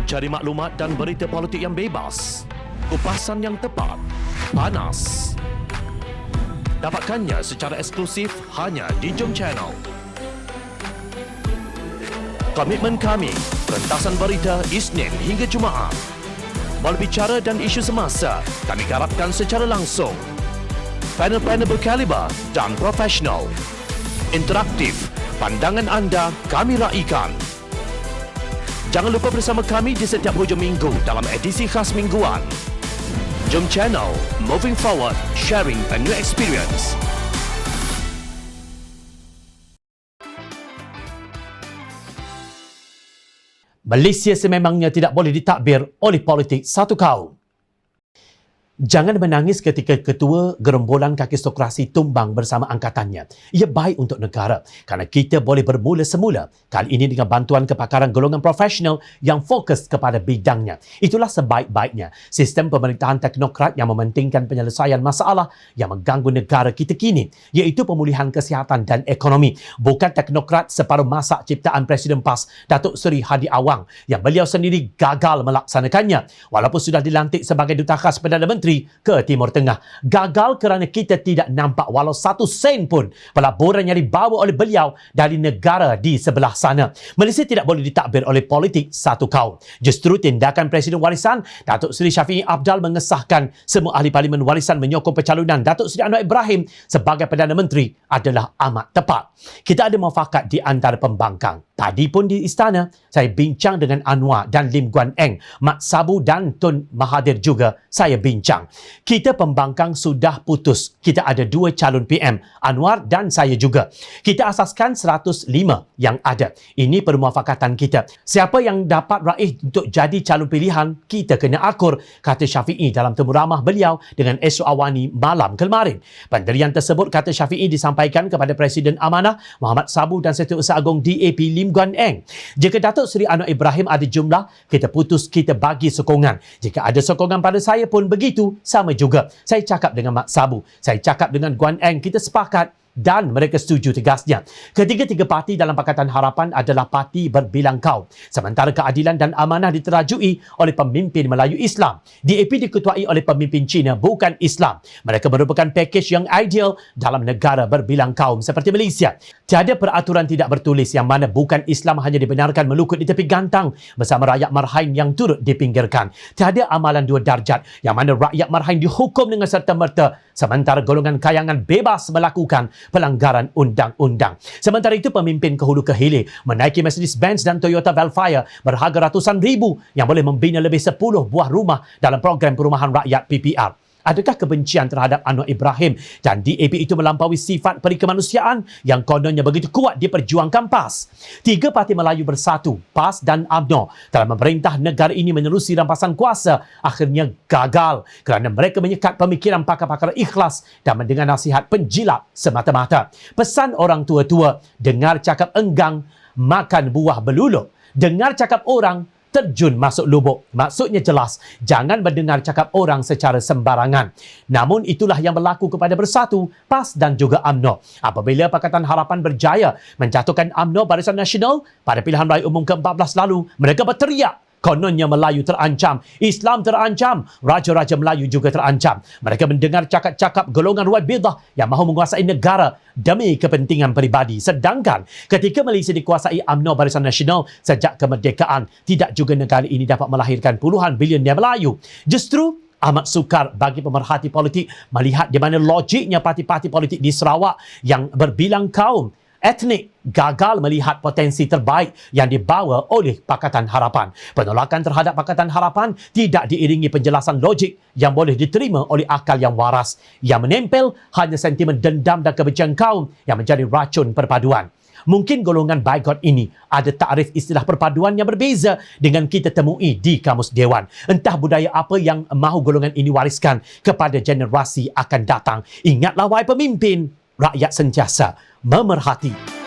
Cari maklumat dan berita politik yang bebas, kupasan yang tepat, panas. Dapatkannya secara eksklusif hanya di Jom Channel. Komitmen kami, pentasan berita Isnin hingga Jumaat. Berbicara dan isu semasa, kami garapkan secara langsung. Panel-panel berkaliber dan profesional. Interaktif, pandangan anda kami raikan. Jangan lupa bersama kami di setiap hujung minggu dalam edisi khas mingguan. Jom Channel, moving forward, sharing a new experience. Malaysia sememangnya tidak boleh ditakbir oleh politik satu kaum. Jangan menangis ketika ketua gerombolan kakistokrasi tumbang bersama angkatannya. Ia baik untuk negara kerana kita boleh bermula semula. Kali ini dengan bantuan kepakaran golongan profesional yang fokus kepada bidangnya. Itulah sebaik-baiknya sistem pemerintahan teknokrat yang mementingkan penyelesaian masalah yang mengganggu negara kita kini, iaitu pemulihan kesihatan dan ekonomi. Bukan teknokrat separuh masa ciptaan Presiden PAS, Datuk Seri Hadi Awang, yang beliau sendiri gagal melaksanakannya. Walaupun sudah dilantik sebagai Duta Khas Perdana Menteri ke Timur Tengah. Gagal kerana kita tidak nampak walau satu sen pun pelaburan yang dibawa oleh beliau dari negara di sebelah sana. Malaysia tidak boleh ditakbir oleh politik satu kaum. Justru tindakan Presiden Warisan Datuk Seri Shafie Apdal mengesahkan semua ahli parlimen warisan menyokong pencalonan Datuk Seri Anwar Ibrahim sebagai Perdana Menteri adalah amat tepat. Kita ada muafakat di antara pembangkang. Tadi pun di istana, saya bincang dengan Anwar dan Lim Guan Eng, Mat Sabu dan Tun Mahathir juga saya bincang. Kita pembangkang sudah putus. Kita ada dua calon PM, Anwar dan saya juga. Kita asaskan 105 yang ada. Ini permuafakatan kita. Siapa yang dapat raih untuk jadi calon pilihan, kita kena akur, kata Shafie dalam temu ramah beliau dengan Esok Awani malam kemarin. Pendirian tersebut, kata Shafie, disampaikan kepada Presiden Amanah Muhammad Sabu dan Setiausaha Agung DAP Lim Guan Eng. Jika Datuk Seri Anwar Ibrahim ada jumlah, kita putus, kita bagi sokongan. Jika ada sokongan pada saya pun begitu, sama juga. Saya cakap dengan Mat Sabu, saya cakap dengan Guan Eng, kita sepakat dan mereka setuju, tegasnya. Ketiga-tiga parti dalam Pakatan Harapan adalah parti berbilang kaum. Sementara Keadilan dan Amanah diterajui oleh pemimpin Melayu Islam. DAP diketuai oleh pemimpin Cina, bukan Islam. Mereka merupakan pakej yang ideal dalam negara berbilang kaum seperti Malaysia. Tiada peraturan tidak bertulis yang mana bukan Islam hanya dibenarkan melukut di tepi gantang bersama rakyat marhain yang turut dipinggirkan. Tiada amalan dua darjat yang mana rakyat marhain dihukum dengan serta-merta sementara golongan kayangan bebas melakukan pelanggaran undang-undang. Sementara itu, pemimpin ke hulu ke hilir menaiki Mercedes-Benz dan Toyota Velfire berharga ratusan ribu yang boleh membina lebih 10 buah rumah dalam program perumahan rakyat PPR. Adakah kebencian terhadap Anwar Ibrahim dan DAP itu melampaui sifat perikemanusiaan yang kononnya begitu kuat diperjuangkan PAS? Tiga parti Melayu bersatu, PAS dan UMNO, dalam memerintah negara ini menerusi rampasan kuasa, akhirnya gagal kerana mereka menyekat pemikiran pakar-pakar ikhlas dan mendengar nasihat penjilat semata-mata. Pesan orang tua-tua, dengar cakap enggang, makan buah beluluk. Dengar cakap orang, terjun masuk lubuk. Maksudnya jelas, jangan mendengar cakap orang secara sembarangan. Namun itulah yang berlaku kepada Bersatu, PAS dan juga UMNO. Apabila Pakatan Harapan berjaya menjatuhkan UMNO Barisan Nasional pada pilihan raya umum ke-14 lalu, mereka berteriak, kononnya Melayu terancam, Islam terancam, Raja-Raja Melayu juga terancam. Mereka mendengar cakap-cakap golongan Ruwaibidah yang mahu menguasai negara demi kepentingan peribadi. Sedangkan ketika Malaysia dikuasai UMNO Barisan Nasional sejak kemerdekaan, tidak juga negara ini dapat melahirkan puluhan bilioner Melayu. Justru amat sukar bagi pemerhati politik melihat di mana logiknya parti-parti politik di Sarawak yang berbilang kaum etnik gagal melihat potensi terbaik yang dibawa oleh Pakatan Harapan. Penolakan terhadap Pakatan Harapan tidak diiringi penjelasan logik yang boleh diterima oleh akal yang waras. Yang menempel hanya sentimen dendam dan kebencian kaum yang menjadi racun perpaduan. Mungkin golongan bigot ini ada takrif istilah perpaduan yang berbeza dengan kita temui di Kamus Dewan. Entah budaya apa yang mahu golongan ini wariskan kepada generasi akan datang. Ingatlah, wahai pemimpin, rakyat sentiasa memerhati